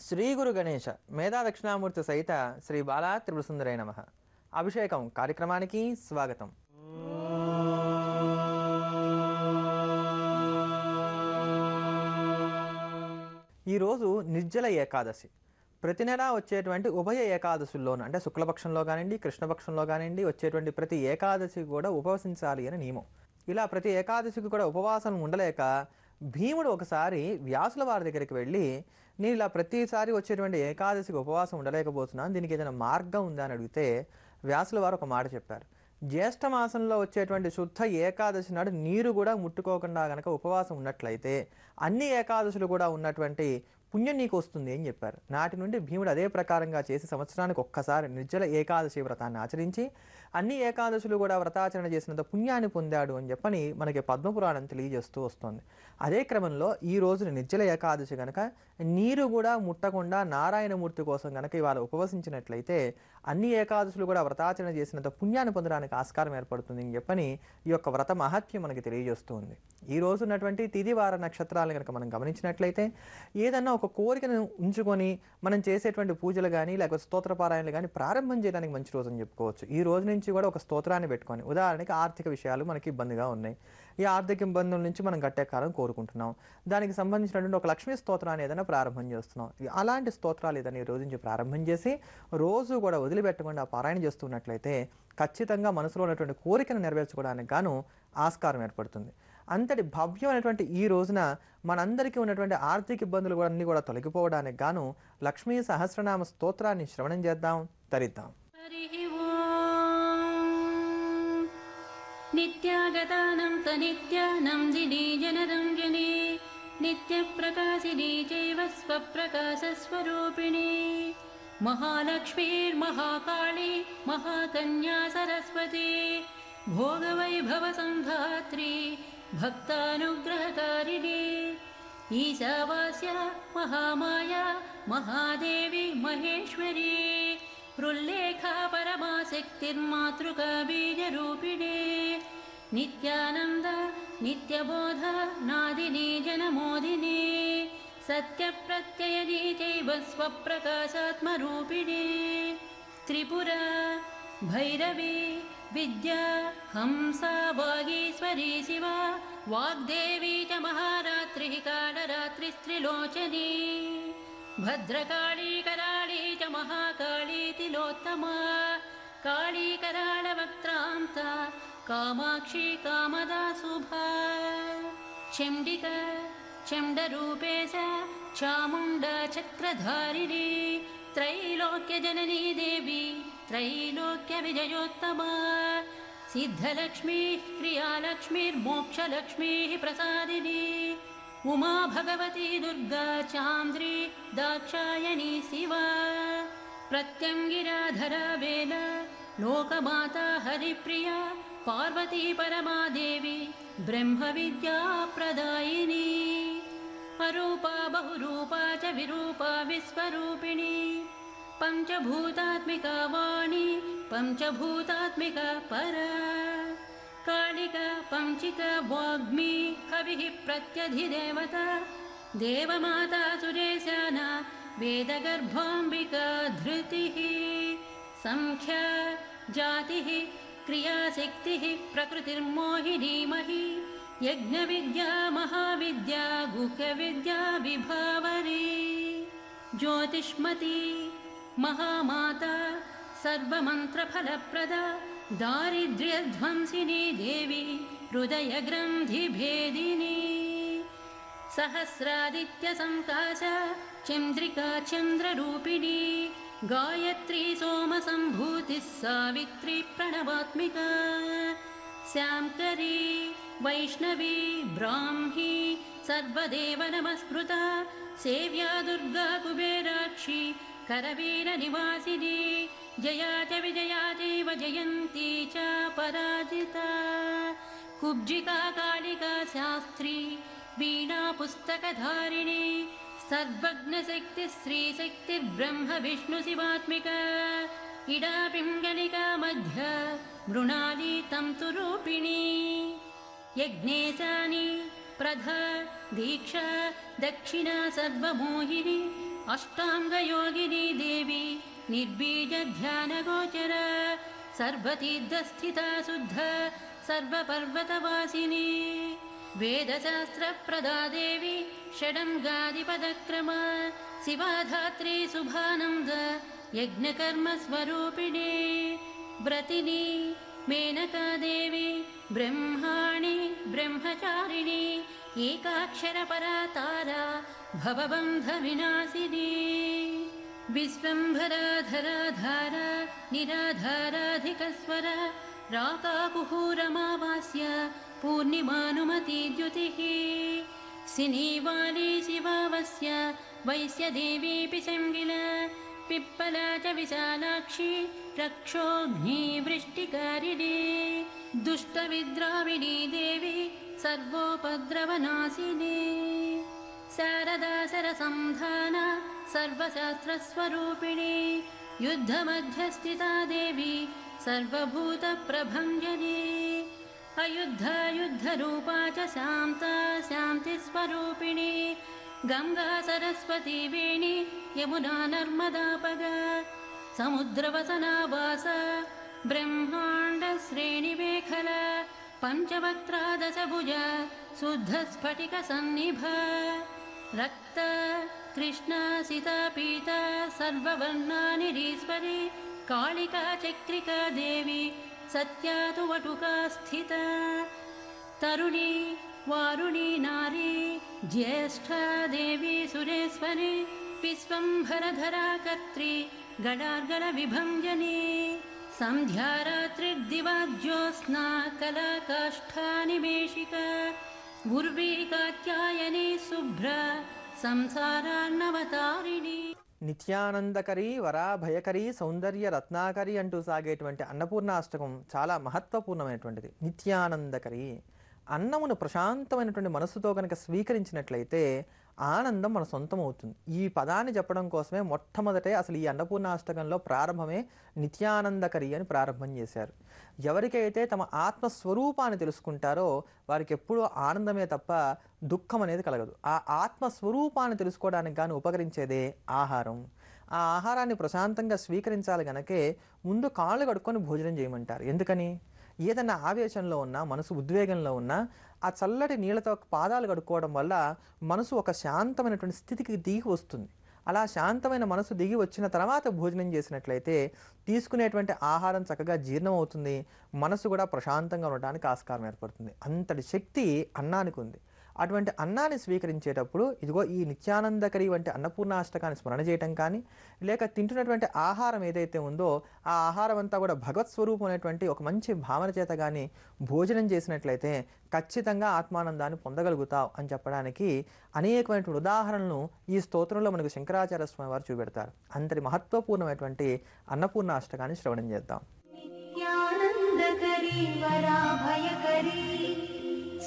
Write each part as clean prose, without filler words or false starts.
శ్రీ గురు గణేశ మేధా దక్షిణామూర్తి సహిత శ్రీ బాలా త్రిపురసుందరై నమః. అభిషేకం కార్యక్రమానికి స్వాగతం. ఈరోజు నిర్జల ఏకాదశి. ప్రతి నెల వచ్చేటువంటి ఉభయ ఏకాదశుల్లోనూ అంటే శుక్లపక్షంలో కానివ్వండి, కృష్ణపక్షంలో కానివ్వండి వచ్చేటువంటి ప్రతి ఏకాదశికి కూడా ఉపవసించాలి అని నియమం. ఇలా ప్రతి ఏకాదశికి కూడా ఉపవాసం ఉండలేక భీముడు ఒకసారి వ్యాసుల వారి దగ్గరికి వెళ్ళి, నేను ఇలా ప్రతిసారి వచ్చేటువంటి ఏకాదశికి ఉపవాసం ఉండలేకపోతున్నాను, దీనికి ఏదైనా మార్గం ఉందా అని అడిగితే వ్యాసుల వారు ఒక మాట చెప్పారు. జ్యేష్ఠ మాసంలో వచ్చేటువంటి శుద్ధ ఏకాదశి నాడు నీరు కూడా ముట్టుకోకుండా కనుక ఉపవాసం ఉన్నట్లయితే అన్ని ఏకాదశులు కూడా ఉన్నటువంటి పుణ్యం నీకు వస్తుంది అని చెప్పారు. నాటి నుండి భీముడు అదే ప్రకారంగా చేసి సంవత్సరానికి ఒక్కసారి నిర్జల ఏకాదశి వ్రతాన్ని ఆచరించి అన్ని ఏకాదశులు కూడా వ్రతాచరణ చేసినంత పుణ్యాన్ని పొందాడు అని చెప్పని మనకి పద్మపురాణం తెలియజేస్తూ వస్తుంది. అదే క్రమంలో ఈ రోజున నిర్జల ఏకాదశి కనుక నీరు కూడా ముట్టకుండా నారాయణమూర్తి కోసం కనుక ఇవాళ ఉపవసించినట్లయితే అన్ని ఏకాదశులు కూడా వ్రతాచరణ చేసినంత పుణ్యాన్ని పొందడానికి ఆస్కారం ఏర్పడుతుంది అని చెప్పని ఈ యొక్క వ్రత మహత్యం మనకి తెలియజేస్తూ ఉంది. ఈ రోజు ఉన్నటువంటి తిథి వార నక్షత్రాలను కనుక మనం గమనించినట్లయితే ఏదన్నా ఒక కోరికను ఉంచుకొని మనం చేసేటువంటి పూజలు కానీ లేకపోతే స్తోత్రపారాయణలు కానీ ప్రారంభం చేయడానికి మంచి రోజు అని చెప్పుకోవచ్చు. ఈ రోజు నుంచి కూడా ఒక స్తోత్రాన్ని పెట్టుకొని, ఉదాహరణకి ఆర్థిక విషయాలు మనకి ఇబ్బందిగా ఉన్నాయి, ఈ ఆర్థిక ఇబ్బందుల నుంచి మనం గట్టే కాలం కోరుకుంటున్నాం, దానికి సంబంధించినటువంటి ఒక లక్ష్మీ స్తోత్రాన్ని ఏదైనా ప్రారంభం చేస్తున్నాం, అలాంటి స్తోత్రాలు ఏదైనా ఈ రోజు నుంచి ప్రారంభం చేసి రోజు కూడా వదిలిపెట్టకుండా పారాయణ చేస్తున్నట్లయితే ఖచ్చితంగా మనసులో ఉన్నటువంటి కోరికను నెరవేర్చుకోవడానికి గాను ఆస్కారం ఏర్పడుతుంది. అంతటి భవ్యమైనటువంటి ఈ రోజున మనందరికీ ఉన్నటువంటి ఆర్థిక ఇబ్బందులు కూడా అన్నీ కూడా తొలగిపోవడానికి గాను లక్ష్మీ సహస్రనామ స్తోత్రాన్ని శ్రవణం చేద్దాం, తరిద్దాం. నిత్యాగతానం తనిత్యానం దినే జనరంజనే నిత్యప్రకాశినే చైవ స్వప్రకాశస్వరూపిణే మహాలక్ష్మీర్మహాకాళీ మహాకన్యా సరస్వతి భోగవైభవ సంధాత్రి భక్తానుగ్రహకారిణి ఈశావాస్య మహామాయా మహాదేవి మహేశ్వరి రుల్లేఖా పరమాశక్తిర్మాతృకా బీజరూపిణే నిత్యానంద నిత్యబోధ నాదిని జనమోదిని సత్యప్రత్యయని చైవ స్వప్రకాశాత్మరూపిణే త్రిపుర భైరవి విద్యా హంసా వాగీశ్వరీ శివ వాగ్దేవీ చ మహారాత్రి కాళరాత్రిస్త్రిలోచనీ భద్రకాళీ కరాళీ చ మహాకాళీ తిలోత్తమా కాళీ కరాళవక్త్రాంత కామాక్షి కామదా శుభా చండికా చండరూపేశ చాముండా చక్రధారిణి త్రైలోక్య జననీ దేవి త్రైలోక్య విజయోత్తమా సిద్ధలక్ష్మీ క్రియాలక్ష్మీర్మోక్షలక్ష్మీ ప్రసాదిని ఉమా భగవతి దుర్గా చాంద్రీ దాక్షాయణీ శివా ప్రత్యంగిరాధరా వేల లోకమాతా హరిప్రియ పార్వతీ పరమాదేవి బ్రహ్మ విద్యా ప్రదాయిని అరూపా బహురూపా చ విరూపా విశ్వరూపిణి పంచభూతాత్మికా వాణి పంచభూతాత్మికా పరా కాళికా పంచికా వాగ్మి హవిః ప్రత్యధిదేవత దేవమాతా సురేశాన వేదగర్భాంబికా ధృతిః సంఖ్యా జాతిః క్రియాశక్తిః ప్రకృతిర్మోహినీ మహీ యజ్ఞవిద్యా మహావిద్యా గుహ్యవిద్యా విభావరీ జ్యోతిష్మతి మహామాతా సర్వమంత్రఫలప్రదా దారిద్ర్యధ్వంసిని దేవి హృదయగ్రంథిభేదిని సహస్రాదిత్య సంకాశ చంద్రికా చంద్రరూపిణి గాయత్రీ సోమసంభూతిః సావిత్రి ప్రణవాత్మికా శాంకరీ వైష్ణవీ బ్రాహ్మీ సర్వదేవ నమస్కృతా సేవ్యా దుర్గా కుబేరాక్షి కరవీర నివాసిని జయా చ విజయా చైవ జయంతి చ పరాజితా కుబ్జికా కాళికా శాస్త్రి వీణా పుస్తకధారిణి సర్వజ్ఞశక్తి శ్రీశక్తి బ్రహ్మ విష్ణు శివాత్మికా ఇడా పింగళికా మధ్య మృణాళీ తంతురూపిణి యజ్ఞేశాని ప్రధా దీక్షా దక్షిణా సర్వమోహిని अष्टाङ्गयोगिनी देवी निर्बीजध्यानगोचर सर्वतीर्थस्थिता शुद्ध सर्वपर्वतवासिनी वेदशास्त्रप्रदा देवी षडङ्गादिपदक्रम शिवाधात्री शुभानन्द यज्ञकर्मस्वरूपिणी व्रतिनी मेनका देवी ब्रह्माणि ब्रह्मचारिणी एकाक्षरपरा तारा भवबन्धविनाशिनी विश्वम्भराधराधारा निराधाराधिकस्वर राकाकुहूरमावास्य पूर्णिमानुमती द्युतिः सिनीवाली शिवावस्य वैश्यदेवीऽपि शङ्गिल पिप्पला च विशालाक्षी रक्षोघ्नी वृष्टिकारिणी दुष्टविद्राविणी देवी सर्वोपद्रवनाशिनी शारदा सरसंधाना सर्वशास्त्रस्वरूपिणी युद्धमध्यस्थिता देवी सर्वभूतप्रभञ्जनी अयुद्धा युद्धरूपा च शान्ता शान्तिस्वरूपिणी गङ्गा सरस्वती वेणी यमुना नर्मदापग समुद्रवसनावास ब्रह्माण्डश्रेणिमेखल पञ्चवक्त्रादशभुज शुद्धस्फटिकसन्निभ रक्त कृष्णा सीता पीता सर्ववर्णानिरीश्वरी कालिका चक्रिका देवी सत्या तु वटुका स्थिता तरुणी वारुणी नारी ज्येष्ठा देवी सुरेश्वरी विश्वम्भरधरा कर्त्री गडार्गलविभञ्जनी सन्ध्या रात्रिर्दिवा ज्योत्स्ना कला काष्ठानिमेषिका उर्वी कात्यायनी शुभ्रा సంసారాన్నవతారిణి. నిత్యానందకరి వరాభయకరి సౌందర్య రత్నాకరి అంటూ సాగేటువంటి అన్నపూర్ణాష్టకం చాలా మహత్వపూర్ణమైనటువంటిది. నిత్యానందకరి అన్నమును ప్రశాంతమైనటువంటి మనస్సుతో కనుక స్వీకరించినట్లయితే ఆనందం మన సొంతం అవుతుంది. ఈ పదాన్ని చెప్పడం కోసమే మొట్టమొదటే అసలు ఈ అన్నపూర్ణాష్టకంలో ప్రారంభమే నిత్యానందకరి అని ప్రారంభం చేశారు. ఎవరికైతే తమ ఆత్మస్వరూపాన్ని తెలుసుకుంటారో వారికి ఎప్పుడూ ఆనందమే తప్ప దుఃఖం అనేది కలగదు. ఆ ఆత్మస్వరూపాన్ని తెలుసుకోవడానికి కానీ ఉపకరించేదే ఆహారం. ఆ ఆహారాన్ని ప్రశాంతంగా స్వీకరించాలి కనుకే ముందు కాళ్ళు కడుక్కొని భోజనం చేయమంటారు. ఎందుకని? ఏదైనా ఆవేశంలో ఉన్నా, మనసు ఉద్వేగంలో ఉన్నా ఆ చల్లటి నీళ్ళతో పాదాలు కడుక్కోవడం వల్ల మనసు ఒక శాంతమైనటువంటి స్థితికి దిగి వస్తుంది. అలా శాంతమైన మనసు దిగి వచ్చిన తర్వాత భోజనం చేసినట్లయితే తీసుకునేటువంటి ఆహారం చక్కగా జీర్ణం అవుతుంది, మనసు కూడా ప్రశాంతంగా ఉండడానికి ఆస్కారం ఏర్పడుతుంది. అంతటి శక్తి అన్నానికి ఉంది. అటువంటి అన్నాన్ని స్వీకరించేటప్పుడు ఇదిగో ఈ నిత్యానందకరి వంటి అన్నపూర్ణాష్టకాన్ని స్మరణ చేయటం కానీ, లేక తింటున్నటువంటి ఆహారం ఏదైతే ఉందో ఆ ఆహారం అంతా కూడా భగవత్ స్వరూపం అనేటువంటి ఒక మంచి భావన చేత కానీ భోజనం చేసినట్లయితే ఖచ్చితంగా ఆత్మానందాన్ని పొందగలుగుతావు అని చెప్పడానికి అనేకమైనటువంటి ఉదాహరణలను ఈ స్తోత్రంలో మనకు శంకరాచార్య స్వామి వారు చూపెడతారు. అంతటి మహత్వపూర్ణమైనటువంటి అన్నపూర్ణాష్టకాన్ని శ్రవణం చేద్దాం. నిత్యానందకరి వరాభయకరి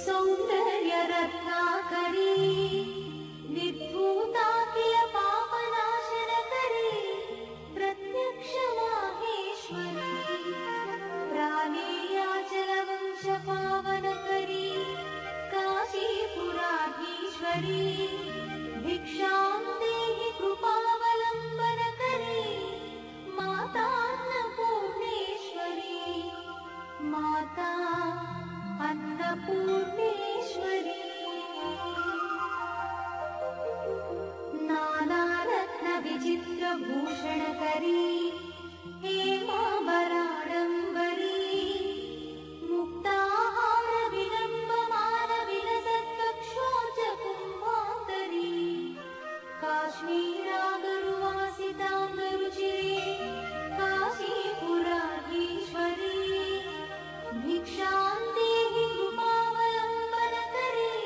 సౌందర్య రత్నాకరి నిర్భూతాఖిల పాపనాశనకరి ప్రత్యక్ష మాహేశ్వరి ప్రాణేయాచల వంశ పావనకరి కాశీపురాధీశ్వరి భిక్షాం దేహి కృపావలంబనకరి మాతాన్నపూర్ణేశ్వరి మాతా अन्नपूर्णेश्वरी नानारत्न विचित्र भूषणकरी हेमाभराडम्बरी मुक्ताहार विलम्बमान विलसत्कक्षोज कुम्भाकरी काश्मीरागरुवासितांगरुचिरे काशीपुराधीश्वरी भिक्षां देहि कृपावलम्बनकरी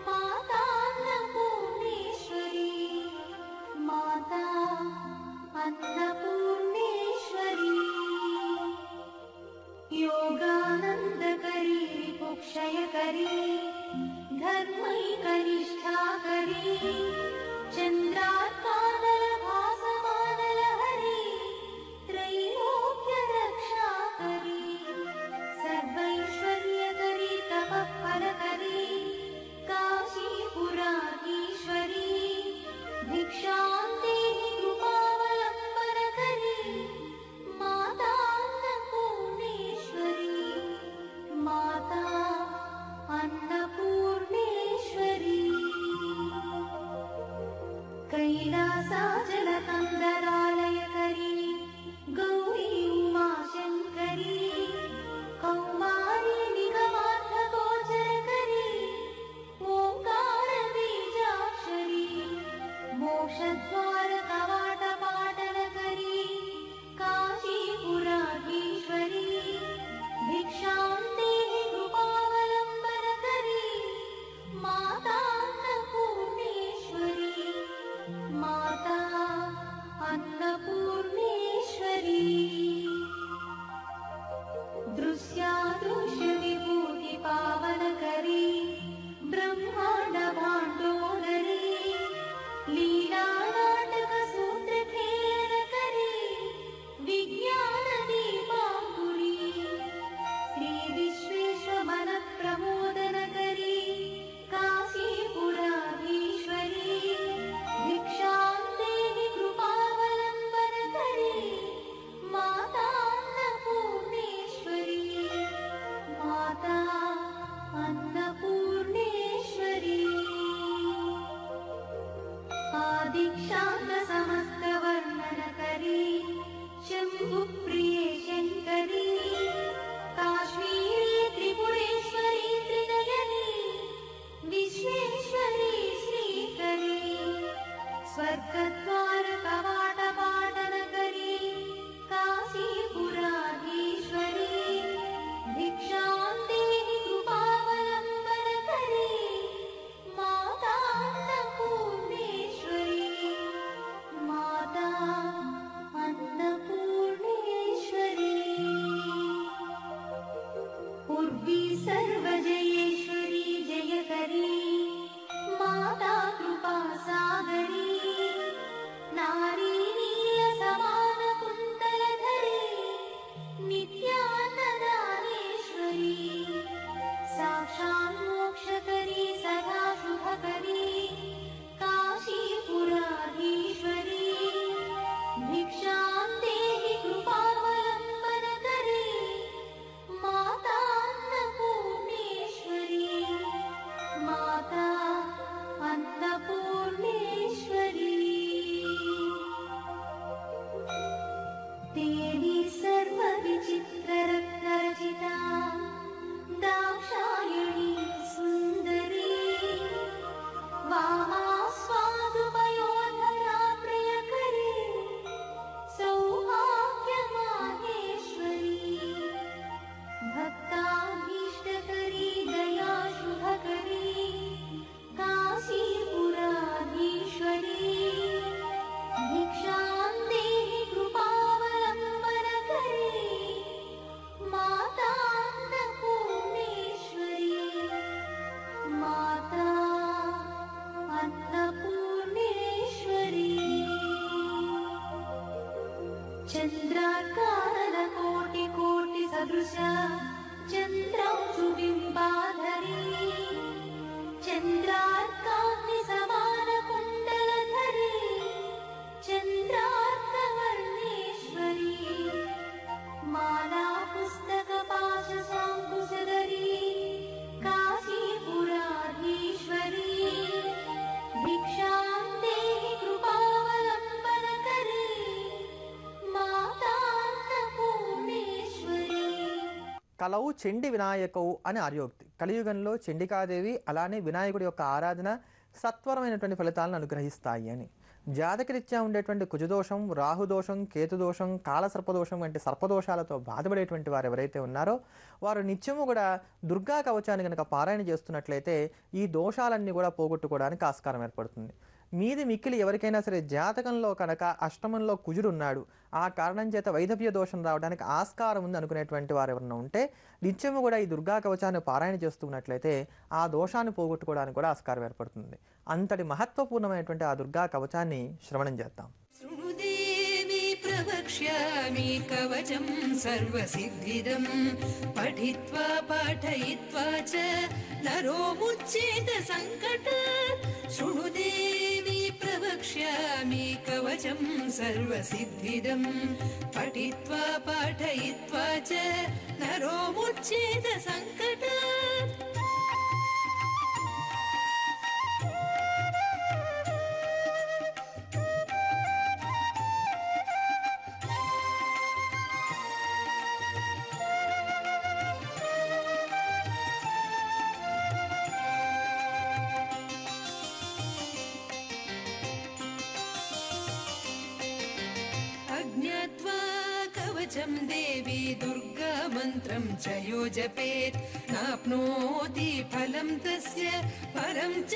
मातान्नपूर्णेश्वरी माता अन्नपूर्णेश्वरी योगानन्दकरी रिपुक्षयकरी धर्मैकनिष्ठाकरी चन्द्रार्कानलभासमानलहरी त्रैलोक्यरक्षाकरी सर्वैश्वर्यकरी तपःफलकरी काशीपुराधीश्वरी भिक्षां नित्यानदानेश्वरी साक्षात् मोक्षकरी सदा शुभकरी काशीपुराधीश्वरी भिक्षां देहि कृपावलम्बनकरी माता अन्नपूर्णेश्वरी माता अन्नपूर्णेश्वरी देवी सर्वविचित्ररत्नरचिता दाक्षायणी सुन्दरी वामास्वादुपयोधरा प्रियकरी सौभाग्यमाहेश्वरी भक्ताभीष्टकरी दया शुभकरी काशीपुराधीश्वरी भिक्षां देहि कृपावलम्बनकरी माता अन्नपूर्णेश्वरी माता अन्नपूर्णेश्वरी चन्द्राकारकोटिकोटिसदृश चन्द्रांशुबिम्बाधरी चन्द्रार्काग्निसमानकुण्डलधरी चन्द्रार्कवर्णेश्वरी माला पुस्तकपाशशाङ्कुशधरी काशीपुराधीश्वरी भिक्षां देहि कृपावलम्बनकरी माता अन्नपूर्णेश्वरी. కలవు చండి వినాయకవు అని ఆర్యోక్తి. కలియుగంలో చండికాదేవి అలానే వినాయకుడి యొక్క ఆరాధన సత్వరమైనటువంటి ఫలితాలను అనుగ్రహిస్తాయి అని. జాతకరీత్యా ఉండేటువంటి కుజదోషం, రాహుదోషం, కేతుదోషం, కాలసర్పదోషం వంటి సర్పదోషాలతో బాధపడేటువంటి వారు ఎవరైతే ఉన్నారో వారు నిత్యము కూడా దుర్గా కవచాన్ని కనుక పారాయణ చేస్తున్నట్లయితే ఈ దోషాలన్నీ కూడా పోగొట్టుకోవడానికి ఆస్కారం ఏర్పడుతుంది. మీది మిక్కిలి ఎవరికైనా సరే జాతకంలో కనుక అష్టమంలో కుజుడు ఉన్నాడు, ఆ కారణం చేత వైధవ్య దోషం రావడానికి ఆస్కారం ఉంది అనుకునేటువంటి వారు ఎవరైనా ఉంటే నిత్యము కూడా ఈ దుర్గా కవచాన్ని పారాయణ చేస్తున్నట్లయితే ఆ దోషాన్ని పోగొట్టుకోవడానికి కూడా ఆస్కారం ఏర్పడుతుంది. అంతటి మహత్వపూర్ణమైనటువంటి ఆ దుర్గా కవచాన్ని శ్రవణం చేద్దాం. శృణుదేవి ప్రవక్ష్యామి కవచం సర్వసిద్ధిదం పఠిత్వా పాఠయిత్వా చ నరో ముచ్యేత సంకట. శృణుదేవి ప్రవక్ష్యామి కవచం సర్వసిద్ధిదం పఠిత్వా పాఠయిత్వా చ నరో ముచ్యేత సంకట. देवी दुर्गा मंत्रं च यो जपेत् नाप्नोति फलं तस्य परं च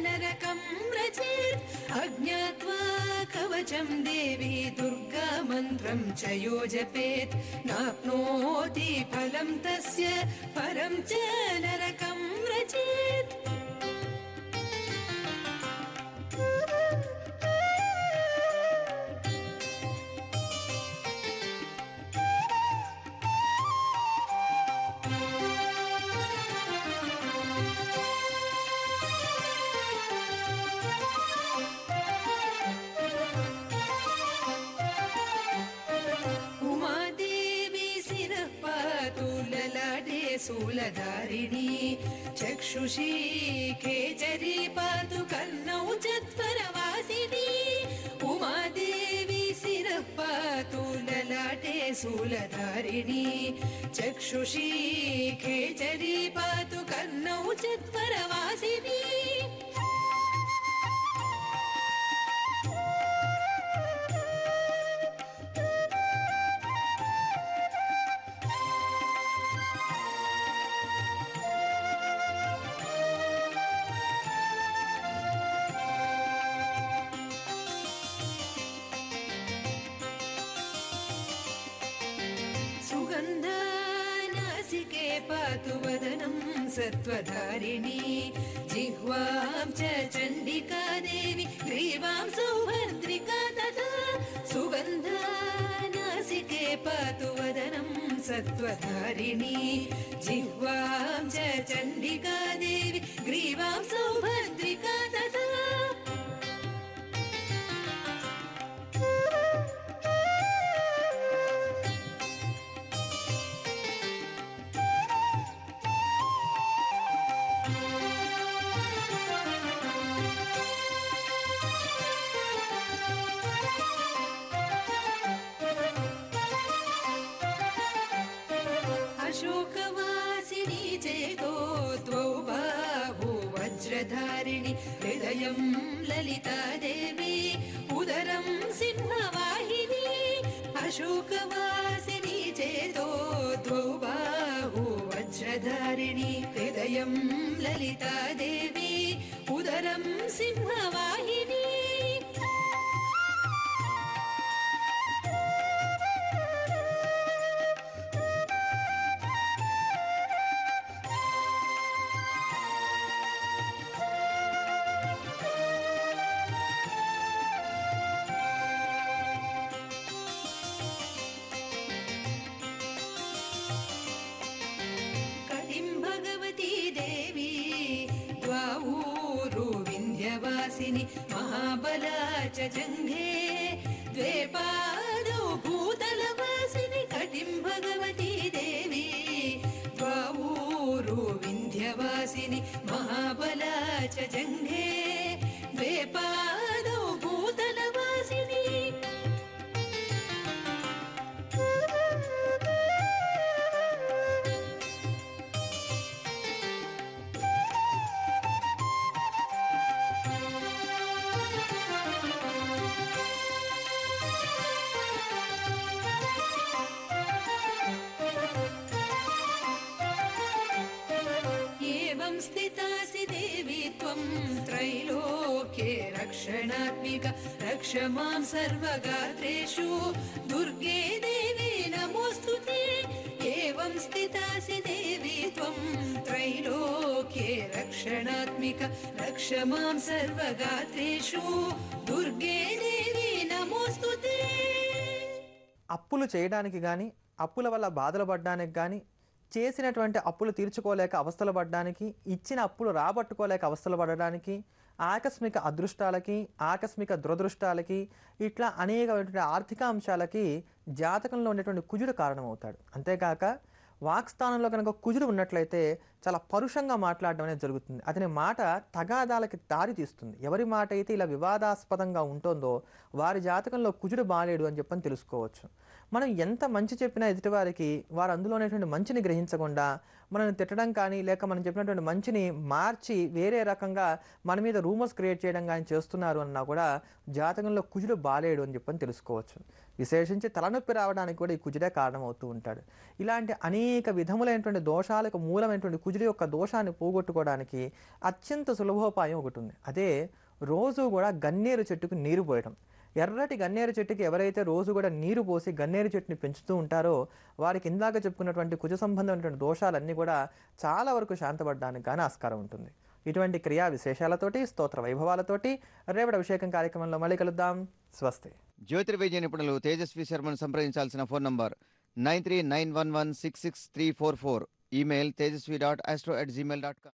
नरकं व्रजेत्. अज्ञात्वा कवचं देवी दुर्गा मंत्रं च यो जपेत् नाप्नोति फलं तस्य परं च नरकं व्रजेत्. शूलधारिणी चक्षुषी खेचरी पातु कर्णौ चत्वरवासिनी. उमादेवी शिरः पातु ललाटे शूलधारिणी चक्षुषी खेचरी पातु कर्णौ चत्वरवासिनी. पातु वदनं सत्त्वधारिणी जिह्वां च चण्डिका देवी ग्रीवां सौभद्रिका तथा. सुगन्धा नासिके पातु वदनं सत्त्वधारिणी जिह्वां च चण्डिका देवी ग्रीवां सौभद्रिका तथा अशोकवासिनी चेतो द्वौ बाहु वज्रधारिणि हृदयं ललिता देवी उदरं सिंहवाहिनी अशोकवासिनी चेतो द्वौ बाहु वज्रधारिणि हृदयं ललिता देवी उदरं सिंहवाहिनी महाबला च जङ्घे द्वे पादौ भूतलवासिनि कटिं भगवती देवी द्वावूरु विन्ध्यवासिनि महाबला च जङ्घे द्वे पादौ भूतलवासिनि स्थितासि देवी त्वं त्रैलोक्ये रक्षणात्मिक रक्ष मां सर्वगात्रेषु दुर्गे देवी नमोऽस्तुते एवं स्थितासि देवी त्वं त्रैलोक्ये रक्षणात्मिक रक्ष मां सर्वगात्रेषु दुर्गे देवी नमोऽस्तुते అప్పులు చేయడానికి కానీ అప్పుల వల్ల బాధలు పడడానికి కానీ చేసినటువంటి అప్పులు తీర్చుకోలేక అవస్థలు పడడానికి ఇచ్చిన అప్పులు రాబట్టుకోలేక అవస్థలు పడడానికి ఆకస్మిక అదృష్టాలకి ఆకస్మిక దురదృష్టాలకి ఇట్లా అనేకమైనటువంటి ఆర్థిక అంశాలకి జాతకంలో ఉండేటువంటి కుజుడు కారణమవుతాడు. అంతేకాక వాక్స్థానంలో కనుక కుజుడు ఉన్నట్లయితే చాలా పరుషంగా మాట్లాడడం అనేది జరుగుతుంది. అతని మాట తగాదాలకి దారి తీస్తుంది. ఎవరి మాట అయితే ఇలా వివాదాస్పదంగా ఉంటుందో వారి జాతకంలో కుజుడు బాలేడు అని చెప్పని తెలుసుకోవచ్చు. మనం ఎంత మంచి చెప్పినా ఎదుటివారికి వారు అందులో ఉన్నటువంటి మంచిని గ్రహించకుండా మనల్ని తిట్టడం కానీ లేక మనం చెప్పినటువంటి మంచిని మార్చి వేరే రకంగా మన మీద రూమర్స్ క్రియేట్ చేయడం కానీ చేస్తున్నారు అన్నా కూడా జాతకంలో కుజుడు బాలేడు అని చెప్పని తెలుసుకోవచ్చు. విశేషించి తలనొప్పి రావడానికి కూడా ఈ కుజుడే కారణమవుతూ ఉంటాడు. ఇలాంటి అనేక విధములైనటువంటి దోషాలకు మూలమైనటువంటి కుజుడి యొక్క దోషాన్ని పోగొట్టుకోవడానికి అత్యంత సులభోపాయం ఒకటి ఉంది. అదే రోజు కూడా గన్నేరు చెట్టుకు నీరు పోయడం. ఎర్రటి గన్నేరు చెట్టుకి ఎవరైతే రోజు కూడా నీరు పోసి గన్నేరు చెట్టుని పెంచుతూ ఉంటారో వారికి ఇందాక చెప్పుకున్నటువంటి కుజ సంబంధమైనటువంటి దోషాలన్నీ కూడా చాలా వరకు శాంతపడడానికి కానీ ఆస్కారం ఉంటుంది. ఇటువంటి క్రియా విశేషాలతోటి స్తోత్ర వైభవాలతోటి రేపటి అభిషేకం కార్యక్రమంలో మళ్ళీ కలుద్దాం. స్వస్తి. జ్యోతిర్వైద్య నిపుణులు తేజస్వి శర్మను సంప్రదించాల్సిన ఫోన్ నంబర్ 9391166344. Email tejasvi.astro@gmail.com.